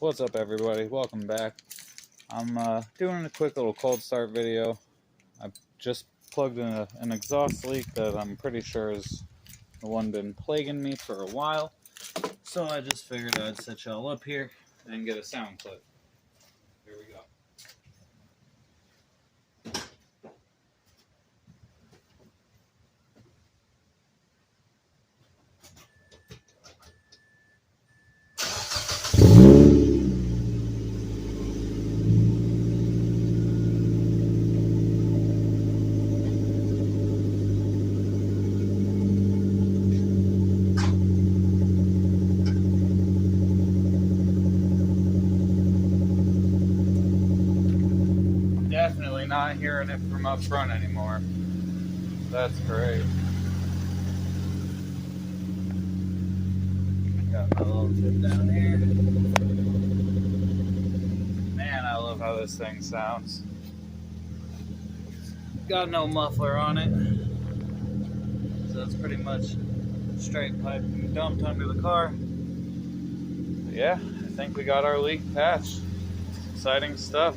What's up, everybody? Welcome back. I'm doing a quick little cold start video. I've just plugged in an exhaust leak that I'm pretty sure is the one been plaguing me for a while. So I just figured I'd set y'all up here and get a sound clip. Here we go. Definitely not hearing it from up front anymore. That's great. Got my little tip down here. Man, I love how this thing sounds. Got no muffler on it, so it's pretty much straight pipe and dumped under the car. But yeah, I think we got our leak patched. Exciting stuff.